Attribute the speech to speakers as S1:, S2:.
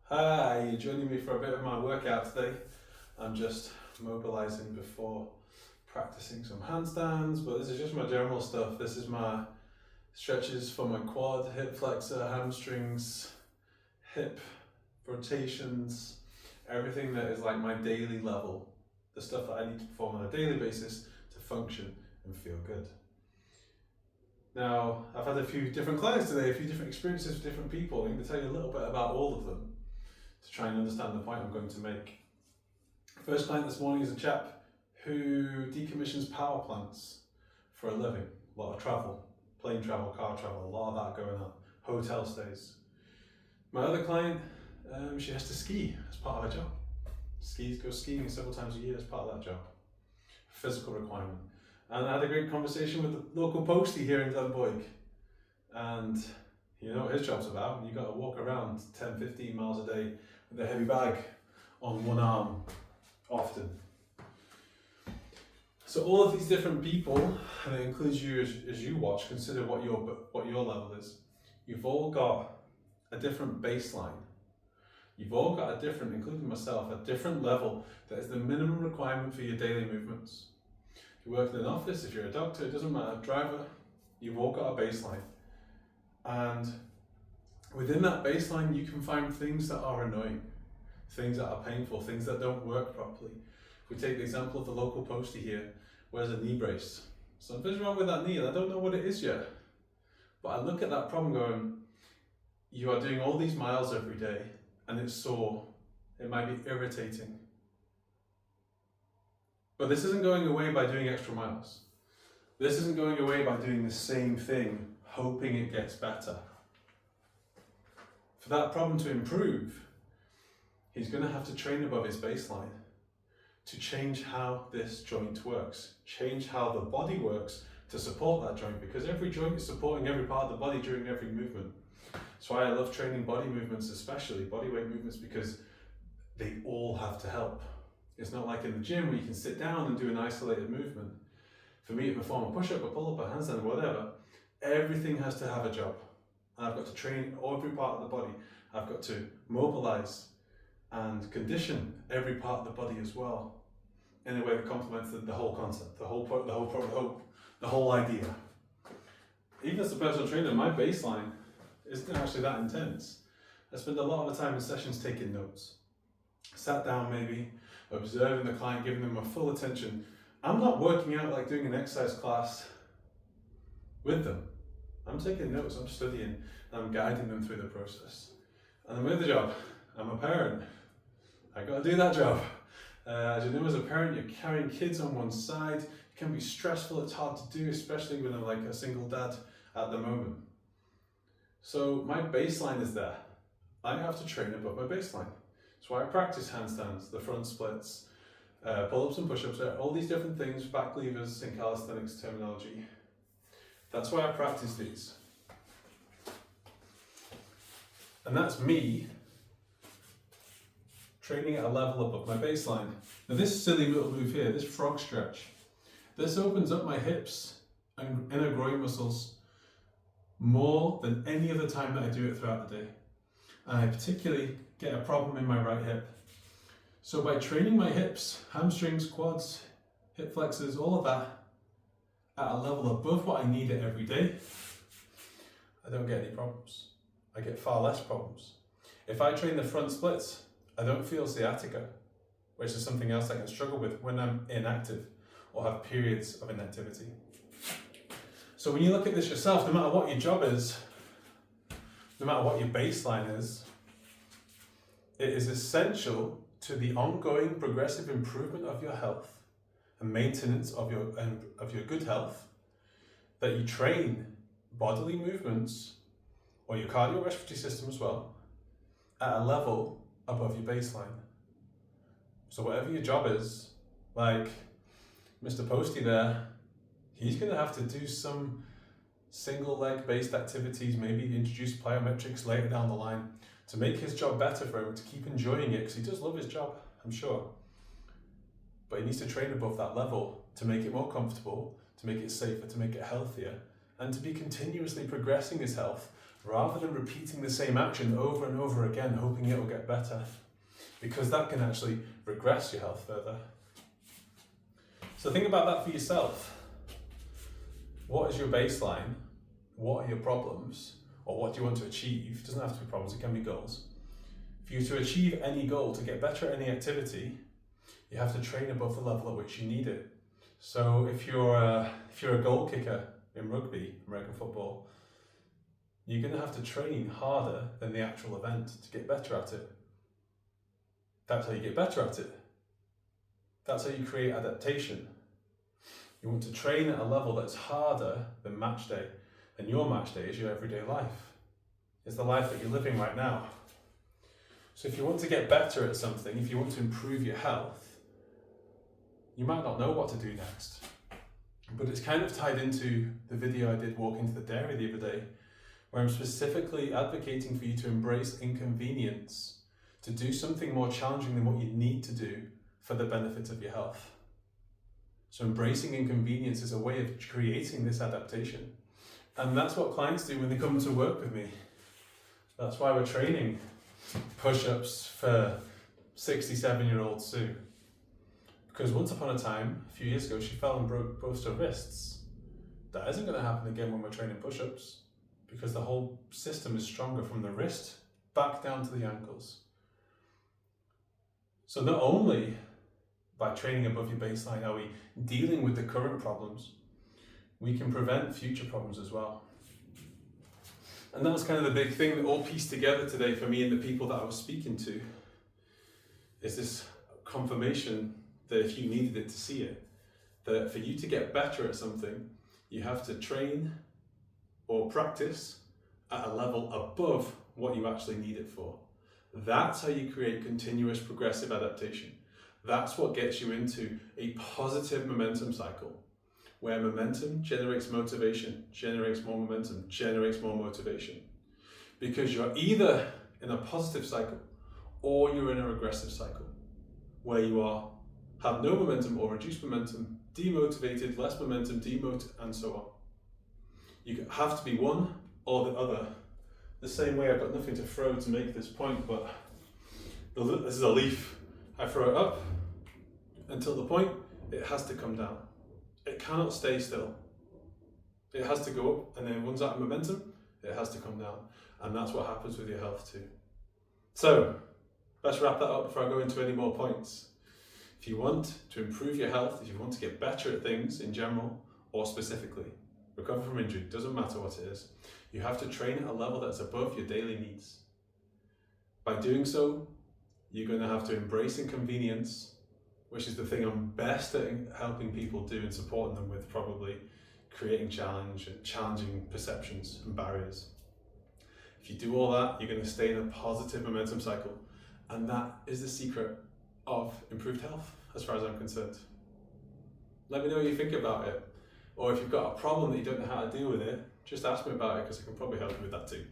S1: Hi, you're joining me for a bit of my workout today. I'm just mobilizing before practicing some handstands, but this is just my general stuff. This is my stretches for my quad, hip flexor, hamstrings, hip rotations, everything that is like my daily level, the stuff that I need to perform on a daily basis to function and feel good. Now, I've had a few different clients today, a few different experiences with different people. I'm going to tell you a little bit about all of them to try and understand the point I'm going to make. First client this morning is a chap who decommissions power plants for a living. A lot of travel, plane travel, car travel, a lot of that going on, hotel stays. My other client, she has to ski as part of her job. Goes skiing several times a year as part of that job. Physical requirement. And I had a great conversation with the local postie here in Glenboig. And you know what his job's about. You've got to walk around 10, 15 miles a day with a heavy bag on one arm, often. So all of these different people, and it includes you as you watch, consider what your level is. You've all got a different baseline. You've all got a different, including myself, a different level that is the minimum requirement for your daily movements. If you work in an office, if you're a doctor, it doesn't matter, driver, you've all got a baseline. And within that baseline, you can find things that are annoying, things that are painful, things that don't work properly. If we take the example of the local postie here, wears a knee brace. Something's wrong with that knee, and I don't know what it is yet. But I look at that problem going, you are doing all these miles every day, and it's sore. It might be irritating. But this isn't going away by doing extra miles. This isn't going away by doing the same thing, hoping it gets better. For that problem to improve, he's going to have to train above his baseline to change how this joint works, change how the body works to support that joint, because every joint is supporting every part of the body during every movement. That's why I love training body movements, especially body weight movements, because they all have to help. It's not like in the gym where you can sit down and do an isolated movement. For me to perform a push-up, a pull-up, a handstand, whatever, everything has to have a job. And I've got to train every part of the body. I've got to mobilize and condition every part of the body as well, in a way that complements the whole concept, the whole idea. Even as a personal trainer, my baseline isn't actually that intense. I spend a lot of the time in sessions taking notes. Sat down maybe, observing the client, giving them my full attention. I'm not working out like doing an exercise class with them. I'm taking notes, I'm studying, I'm guiding them through the process. And I'm with the job. I'm a parent. I got to do that job. As you know, as a parent, you're carrying kids on one side. It can be stressful, it's hard to do, especially when I'm like a single dad at the moment. So my baseline is there. I have to train above my baseline. That's why I practice handstands, the front splits, pull-ups and push-ups, all these different things, back levers in calisthenics terminology. That's why I practice these. And that's me training at a level above my baseline. Now this silly little move here, this frog stretch, this opens up my hips and inner groin muscles more than any other time that I do it throughout the day. And I particularly get a problem in my right hip. So by training my hips, hamstrings, quads, hip flexors, all of that at a level above what I need it every day, I don't get any problems. I get far less problems. If I train the front splits, I don't feel sciatica, which is something else I can struggle with when I'm inactive or have periods of inactivity. So when you look at this yourself, no matter what your job is, no matter what your baseline is, it is essential to the ongoing progressive improvement of your health and maintenance of your good health that you train bodily movements or your cardiorespiratory system as well at a level above your baseline. So whatever your job is, like Mr. Postie there, he's going to have to do some single leg based activities, maybe introduce plyometrics later down the line to make his job better for him, to keep enjoying it, because he does love his job, I'm sure. But he needs to train above that level to make it more comfortable, to make it safer, to make it healthier, and to be continuously progressing his health rather than repeating the same action over and over again, hoping it will get better, because that can actually regress your health further. So think about that for yourself. What is your baseline? What are your problems? Or what do you want to achieve? It doesn't have to be problems, it can be goals. For you to achieve any goal, to get better at any activity, you have to train above the level at which you need it. So if you're a goal kicker in rugby, American football, you're going to have to train harder than the actual event to get better at it. That's how you get better at it. That's how you create adaptation. You want to train at a level that's harder than match day. And your match day is your everyday life. It's the life that you're living right now. So if you want to get better at something, if you want to improve your health, you might not know what to do next. But it's kind of tied into the video I did, Walk Into the Dairy, the other day, where I'm specifically advocating for you to embrace inconvenience, to do something more challenging than what you need to do for the benefit of your health. So embracing inconvenience is a way of creating this adaptation. And that's what clients do when they come to work with me. That's why we're training push-ups for 67-year-old Sue. Because once upon a time, a few years ago, she fell and broke both her wrists. That isn't going to happen again when we're training push-ups, because the whole system is stronger from the wrist back down to the ankles. So not only by training above your baseline are we dealing with the current problems, we can prevent future problems as well. And that was kind of the big thing that all pieced together today for me and the people that I was speaking to, is this confirmation that if you needed it to see it, that for you to get better at something, you have to train or practice at a level above what you actually need it for. That's how you create continuous progressive adaptation. That's what gets you into a positive momentum cycle, where momentum generates motivation, generates more momentum, generates more motivation. Because you're either in a positive cycle or you're in a regressive cycle, where you have no momentum or reduced momentum, demotivated, less momentum, and so on. You have to be one or the other. The same way, I've got nothing to throw to make this point, but this is a leaf. I throw it up until the point it has to come down. It cannot stay still. It has to go up, and then once that momentum, it has to come down. And that's what happens with your health too. So let's wrap that up before I go into any more points. If you want to improve your health, if you want to get better at things in general or specifically, recover from injury, doesn't matter what it is, you have to train at a level that's above your daily needs. By doing so, you're going to have to embrace inconvenience, which is the thing I'm best at helping people do and supporting them with, probably creating challenge and challenging perceptions and barriers. If you do all that, you're going to stay in a positive momentum cycle, and that is the secret of improved health, as far as I'm concerned. Let me know what you think about it, or if you've got a problem that you don't know how to deal with it, just ask me about it, because I can probably help you with that too.